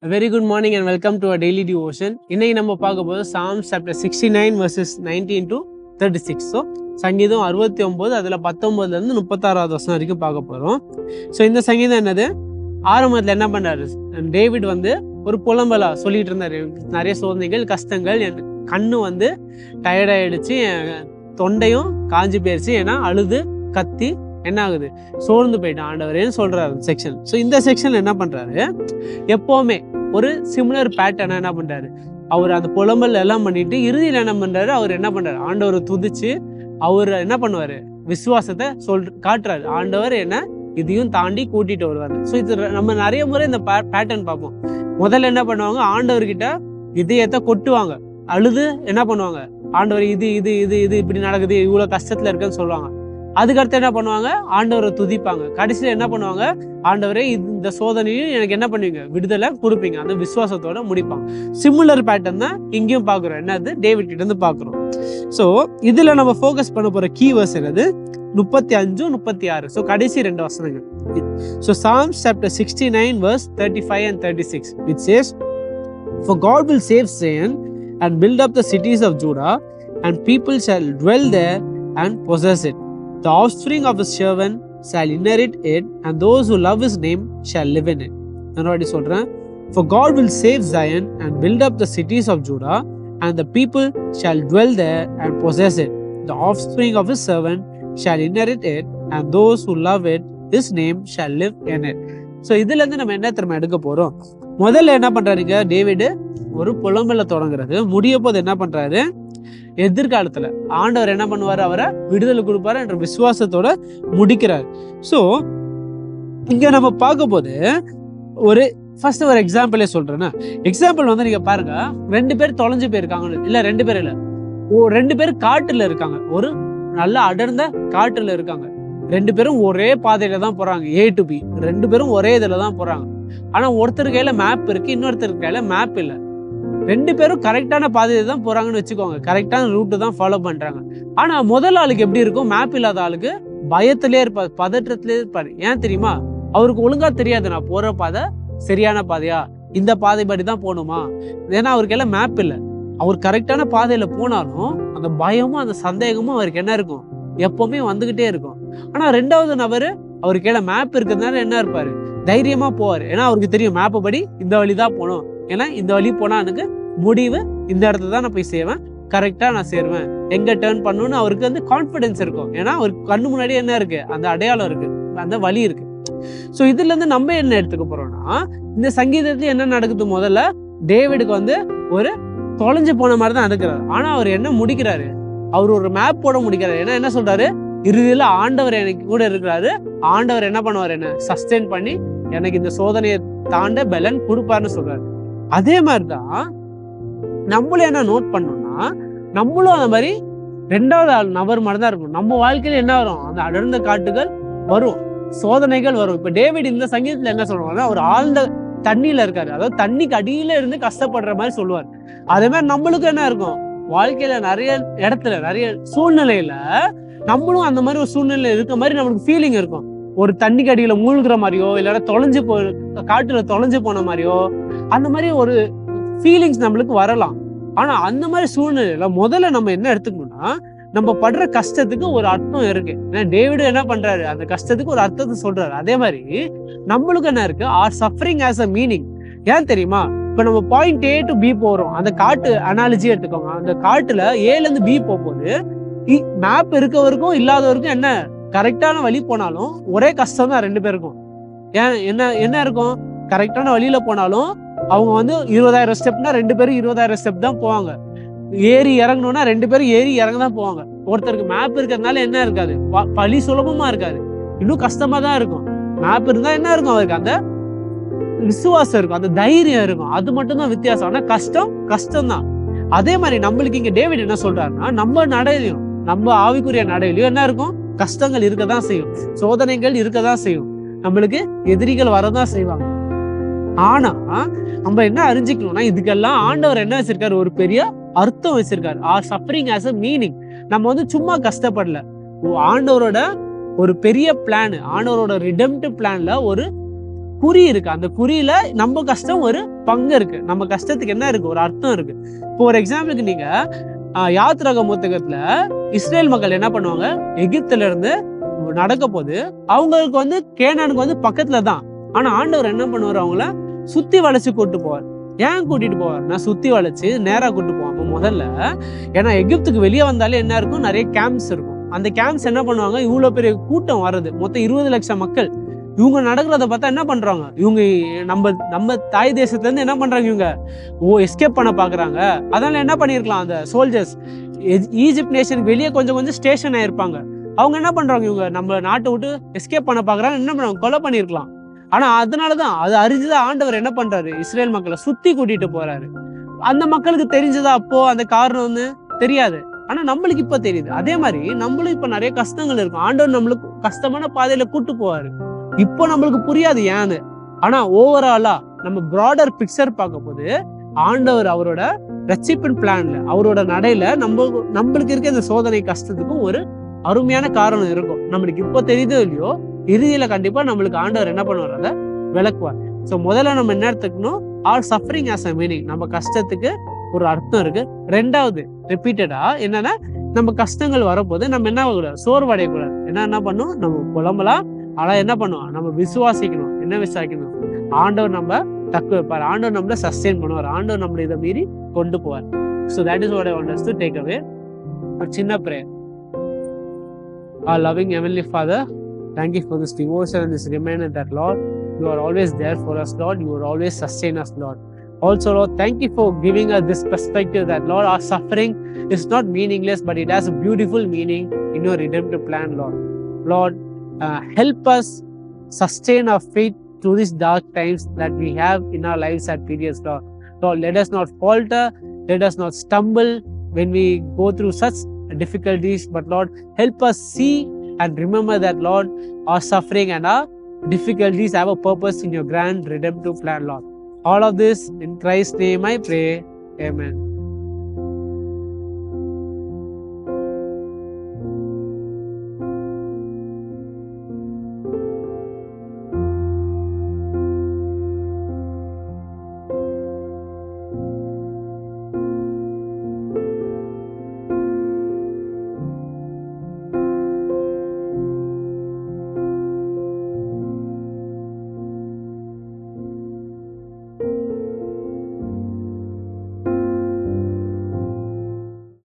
A very good morning and welcome to our daily devotion. இன்னைக்கு நம்ம பார்க்க போது Psalms chapter 69 verses 19 to 36. So சங்கீதம் 69 அதில் 19லேருந்து 36வது வசனம் வரைக்கும் பார்க்க போகிறோம். ஸோ இந்த சங்கீதம் என்னது, ஆரம்பத்தில் என்ன பண்ணாரு, டேவிட் ஒரு புலம்பலா சொல்லிட்டு இருந்தாரு, நிறைய சோதனைகள் கஷ்டங்கள், என் கண்ணு டயர்டாயிடுச்சு, என் தொண்டையும் காஞ்சி போயிடுச்சு, ஏன்னா அழுது கத்தி என்ன ஆகுது, சோர்ந்து போயிட்டான் ஆண்டவரேன்னு சொல்றாரு செக்ஷன். ஸோ இந்த செக்ஷன் என்ன பண்றாரு, எப்பவுமே ஒரு சிமிலர் பேட்டர்னா என்ன பண்றாரு, அவர் அந்த புலம்பல் எல்லாம் பண்ணிட்டு இறுதியில் என்ன பண்றாரு, அவர் என்ன பண்றாரு, ஆண்டவரை துதிச்சு அவர் என்ன பண்ணுவாரு, விசுவாசத்தை காட்டுறாரு, ஆண்டவர் என்ன இதையும் தாண்டி கூட்டிட்டு வருவாரு. ஸோ இது நம்ம நிறைய முறை இந்த பேட்டர்ன் பார்ப்போம். முதல்ல என்ன பண்ணுவாங்க, ஆண்டவர்கிட்ட இதயத்தை கொட்டுவாங்க, அழுது என்ன பண்ணுவாங்க, ஆண்டவர் இது இது இது இது இப்படி நடக்குது, இவ்வளவு கஷ்டத்துல இருக்குன்னு சொல்லுவாங்க. அதுக்கடுத்து என்ன பண்ணுவாங்க, ஆண்டவரை துதிப்பாங்க. கடைசியில் என்ன பண்ணுவாங்க, ஆண்டவரே இந்த சோதனையும் எனக்கு என்ன பண்ணுவீங்க, விடுதலை கொடுப்பீங்க, அந்த விசுவாசத்தோட முடிப்பாங்க. சிமிலர் பேட்டர்ன் தான் இங்கேயும் பார்க்குறோம், என்னது டேவிட் கிட்ட இருந்து பார்க்குறோம். ஸோ இதுல நம்ம ஃபோக்கஸ் பண்ண போற கீவேர்ட்ஸ் என்னது, 35, 36. ஸோ கடைசி 2 வசனங்கள். So Psalms chapter 69 verse 35 and 36 which says, "For God will save Zion and build up the cities of Judah, and people shall dwell there and possess it. The offspring of his servant shall inherit it, and those who love his name shall live in it." நான் already சொல்றேன். For God will save Zion and build up the cities of Judah, and the people shall dwell there and possess it. The offspring of his servant shall inherit it, and those who love it, his name shall live in it. So இதுல இருந்து நம்ம என்ன திரும்ப எடுக்க போறோம், முதல்ல என்ன பண்றாருங்க, David ஒரு புலம்பல தொடங்குறது, முடிய போது என்ன பண்றாரு, எதிர்காலத்துல ஆண்டவர் என்ன பண்ணுவாரு, அவரை விடுதலை கொடுப்பாரு என்ற விசுவாசத்தோட முடிக்கிறார். ஸோ இங்க நம்ம பார்க்க போது ஒரு ஃபர்ஸ்ட் ஒரு எக்ஸாம்பிளே சொல்றேன்னா, எக்ஸாம்பிள் நீங்க பாருங்க, 2 பேர் தொலைஞ்சு போயிருக்காங்க, இல்ல 2 பேர் இல்ல, 2 பேர் காட்டுல இருக்காங்க, ஒரு நல்ல அடர்ந்த காட்டுல இருக்காங்க, 2 பேரும் ஒரே பாதையில தான் போறாங்க, A to B, 2 பேரும் ஒரே இதுல தான் போறாங்க. ஆனா ஒருத்தர் கையில மேப் இருக்கு, இன்னொருத்தர் கையில மேப் இல்லை. 2 பேரும் கரெக்டான பாதையில தான் போறாங்கன்னு வச்சுக்கோங்க, கரெக்டான ரூட்டு தான் ஃபாலோ பண்றாங்க. ஆனா முதல் ஆளுக்கு எப்படி இருக்கும், மேப் இல்லாத ஆளுக்கு பயத்திலே இருப்பாரு, பதற்றத்திலே இருப்பாரு. ஏன் தெரியுமா, அவருக்கு ஒழுங்கா தெரியாது நான் போற பாதை சரியான பாதையா, இந்த பாதை படி தான் போகணுமா, ஏன்னா அவருக்கு எல்லாம் மேப் இல்லை. அவர் கரெக்டான பாதையில போனாலும் அந்த பயமும் அந்த சந்தேகமும் அவருக்கு என்ன இருக்கும், எப்பவுமே வந்துகிட்டே இருக்கும். ஆனா 2வது நபரு அவருக்கு எல்லாம் மேப் இருக்கிறதுனால என்ன இருப்பாரு, தைரியமா போவாரு, ஏன்னா அவருக்கு தெரியும் மேப்பை படி இந்த வழிதான் போகணும், ஏன்னா இந்த வழி போனா எனக்கு முடிவு இந்த இடத்துல தான் நான் போய் சேவேன், கரெக்டா நான் சேருவேன், எங்க டேர்ன் பண்ணணும்னு அவருக்கு கான்பிடன்ஸ் இருக்கும், ஏன்னா அவருக்கு கண்ணு முன்னாடி என்ன இருக்கு, அந்த அடையாளம் இருக்கு, அந்த வழி இருக்கு. ஸோ இதுல இருந்து நம்ம என்ன எடுத்துக்க போறோம்னா, இந்த சங்கீதத்துல என்ன நடக்குது, முதல்ல டேவிடுக்கு ஒரு தொலைஞ்சு போன மாதிரி தான் எடுக்கிறாரு. ஆனா அவர் என்ன முடிக்கிறாரு, அவர் ஒரு மேப் போட முடிக்கிறாரு. ஏன்னா என்ன சொல்றாரு, இறுதியில ஆண்டவர் எனக்கு கூட இருக்கிறாரு, ஆண்டவர் என்ன பண்ணுவார், என்ன சஸ்டெயின் பண்ணி எனக்கு இந்த சோதனையை தாண்ட பலன் கொடுப்பாருன்னு சொல்றாரு. அதே மாதிரிதான் நம்மளும் என்ன நோட் பண்ணோம்னா, நம்மளும் அந்த மாதிரி 2வது நபர் மாதிரி தான் இருக்கும். நம்ம வாழ்க்கையில என்ன வரும், அந்த அடர்ந்த காட்டுகள் வரும், சோதனைகள் வரும். இப்ப டேவிட் இந்த சங்கீதத்துல என்ன சொல்லுவாங்கன்னா, ஒரு ஆழ்ந்த தண்ணியில இருக்காரு, அதாவது தண்ணிக்கு அடியில இருந்து கஷ்டப்படுற மாதிரி சொல்லுவார். அதே மாதிரி நம்மளுக்கு என்ன இருக்கும், வாழ்க்கையில நிறைய இடத்துல நிறைய சூழ்நிலையில நம்மளும் அந்த மாதிரி ஒரு சூழ்நிலை இருக்க மாதிரி நம்மளுக்கு ஃபீலிங் இருக்கும். ஒரு தண்ணிக்கு அடியில மூழ்கிற மாதிரியோ, இல்லைன்னா காட்டுல தொலைஞ்சு போன மாதிரியோ, அந்த மாதிரி ஒரு ஃபீலிங்ஸ் நம்மளுக்கு வரலாம். ஆனா அந்த மாதிரி சூழ்நிலையில முதல்ல நம்ம என்ன எடுத்துக்கணும்னா, நம்ம படுற கஷ்டத்துக்கு ஒரு அர்த்தம் இருக்கு. ஏன்னா டேவிடு என்ன பண்றாரு, அந்த கஷ்டத்துக்கு ஒரு அர்த்தத்தை சொல்றாரு. அதே மாதிரி நம்மளுக்கு என்ன இருக்கு, are suffering as a meaning. ஏன் தெரியுமா, இப்ப நம்ம பாயிண்ட் A to B போறோம், அந்த காட்டு அனாலஜி எடுத்துக்கோங்க, அந்த காட்டுல Aல இருந்து B போகும்போது மேப் இருக்கவருக்கும் இல்லாதவருக்கும் என்ன கரெக்டான வழி போனாலும் ஒரே கஷ்டம் தான் 2 பேருக்கும். ஏன் என்ன இருக்கும், கரெக்டான வழியில போனாலும் அவங்க 20,000 ஸ்டெப்னா 2 பேரும் 20,000 ஸ்டெப் தான் போவாங்க. ஏறி இறங்கணும்னா 2 பேரும் ஏறி இறங்க தான் போவாங்க. ஒருத்தருக்கு மேப் இருக்கிறதுனால என்ன இருக்காது, வழி சுலபமா இருக்காது, இன்னும் கஷ்டமா தான் இருக்கும். மேப் இருந்தா என்ன இருக்கும், அவருக்கு அந்த விசுவாசம் இருக்கும், அந்த தைரியம் இருக்கும், அது மட்டும் தான் வித்தியாசம். ஆனா கஷ்டம் தான். அதே மாதிரி நம்மளுக்கு இங்க டேவிட் என்ன சொல்றாருன்னா, நம்ம நடையிலையும், நம்ம ஆவிக்குரிய நடையிலையும் என்ன இருக்கும், கஷ்டங்கள் இருக்கதான் செய்யும், சோதனைகள் இருக்கதான் செய்யும், நம்மளுக்கு எதிரிகள் வரதான் செய்வாங்க. ஆனா நம்ம என்ன அறிஞ்சிக்கணும்னா, இதுக்கெல்லாம் ஆண்டவர் என்ன வச்சிருக்காரு, ஒரு பெரிய அர்த்தம் வச்சிருக்காரு. Are suffering as a meaning. நம்ம சும்மா கஷ்டப்படல, ஆண்டவரோட ஒரு பெரிய பிளான், ஆண்டவரோட ரிடெம்ப்டிவ் பிளான்ல ஒரு குறி இருக்கு. அந்த குறியில நம்ம கஷ்டம் ஒரு பங்கு இருக்கு. நம்ம கஷ்டத்துக்கு என்ன இருக்கு, ஒரு அர்த்தம் இருக்கு. இப்போ ஒரு எக்ஸாம்பிளுக்கு நீங்க யாத்ராகம புத்தகத்துல இஸ்ரேல் மக்கள் என்ன பண்ணுவாங்க, எகிப்துல இருந்து நடக்க போது அவங்களுக்கு வந்து கேனானுக்கு வந்து பக்கத்துல தான். ஆனா ஆண்டவர் என்ன பண்ணுவார், அவங்கள சுத்தி வளைச்சு கூட்டு போவார். ஏன் கூட்டிட்டு போவார்னா, சுத்தி வளைச்சு நேரா கூட்டு போவாங்க முதல்ல. ஏன்னா எகிப்துக்கு வெளியே வந்தாலே என்ன இருக்கும், நிறைய கேம்ப்ஸ் இருக்கும். அந்த கேம்ப்ஸ் என்ன பண்ணுவாங்க, இவ்வளவு பெரிய கூட்டம் வர்றது, மொத்தம் 20 லட்சம் மக்கள் இவங்க நடக்கிறத பார்த்தா என்ன பண்றாங்க, இவங்க நம்ம தாய் தேசத்துல இருந்து என்ன பண்றாங்க, இவங்க எஸ்கேப் பண்ண பாக்குறாங்க. அதனால என்ன பண்ணிருக்கலாம், அந்த சோல்ஜர்ஸ் ஈஜிப்ட் நேஷனுக்கு வெளியே கொஞ்சம் கொஞ்சம் ஸ்டேஷன் ஆயிருப்பாங்க. அவங்க என்ன பண்றாங்க, இவங்க நம்ம நாட்டை விட்டு எஸ்கேப் பண்ண பாக்குறாங்க, என்ன பண்ணுவாங்க, கொலை பண்ணிருக்கலாம். ஆனா அதனாலதான் அது அறிஞ்சுதான் ஆண்டவர் என்ன பண்றாரு, இஸ்ரேல் மக்களை சுத்தி கூட்டிட்டு போறாரு. அந்த மக்களுக்கு தெரிஞ்சதா அப்போ அந்த காரணம் வந்து தெரியாது, ஆனா நம்மளுக்கு இப்ப தெரியுது. அதே மாதிரி நம்மளும் இப்ப நிறைய கஷ்டங்கள் இருக்கும், ஆண்டவர் நம்மளுக்கு கஷ்டமான பாதையில கூட்டு போவாரு. இப்போ நம்மளுக்கு புரியாது ஏன்னு. ஆனா ஓவராலா நம்ம ப்ராடர் பிக்சர் பார்க்க போது ஆண்டவர் அவரோட ரட்சிப்பின் பிளான்ல, அவரோட நடையில நம்மளுக்கு இருக்க இந்த சோதனை கஷ்டத்துக்கும் ஒரு அருமையான காரணம் இருக்கும். நம்மளுக்கு இப்போ தெரியுதோ இல்லையோ, இறுதியில கண்டிப்பா நம்மளுக்கு ஆண்டவர் என்ன பண்ணுவார், அதை விளக்குவார். ஸோ முதல்ல நம்ம என்ன எடுத்துக்கணும், all suffering as a meaning, நம்ம கஷ்டத்துக்கு ஒரு அர்த்தம் இருக்கு. ரெண்டாவது ரிப்பீட்டடா என்னன்னா, நம்ம கஷ்டங்கள் வரப்போது நம்ம என்ன ஆகக்கூடாது, சோர்வடையக்கூடாது. என்ன பண்ணும், நம்ம புலம்பலாம். ஆனா என்ன பண்ணுவோம், நம்ம விசுவாசிக்கணும். என்ன விசுவாசிக்கணும், ஆண்டவர் நம்ம தக்க வைப்பார், ஆண்டவர் நம்மள சஸ்டெயின் பண்ணுவார், ஆண்டவர் நம்மள இதை மீறி கொண்டு போவார். So that is what I want us to take away. ஒரு சின்ன prayer. Our loving Heavenly Father, thank you for this devotion and this reminder that Lord, you are always there for us, Lord. You will always sustain us, Lord. Also, Lord, thank you for giving us this perspective that, Lord, our suffering is not meaningless, but it has a beautiful meaning in your redemptive plan, Lord. Lord, help us sustain our faith through these dark times that we have in our lives at periods, Lord. Lord, let us not falter, let us not stumble when we go through such difficulties, but Lord, help us see and remember that, Lord, our suffering and our difficulties have a purpose in your grand redemptive plan, Lord. All of this in Christ's name I pray. Amen.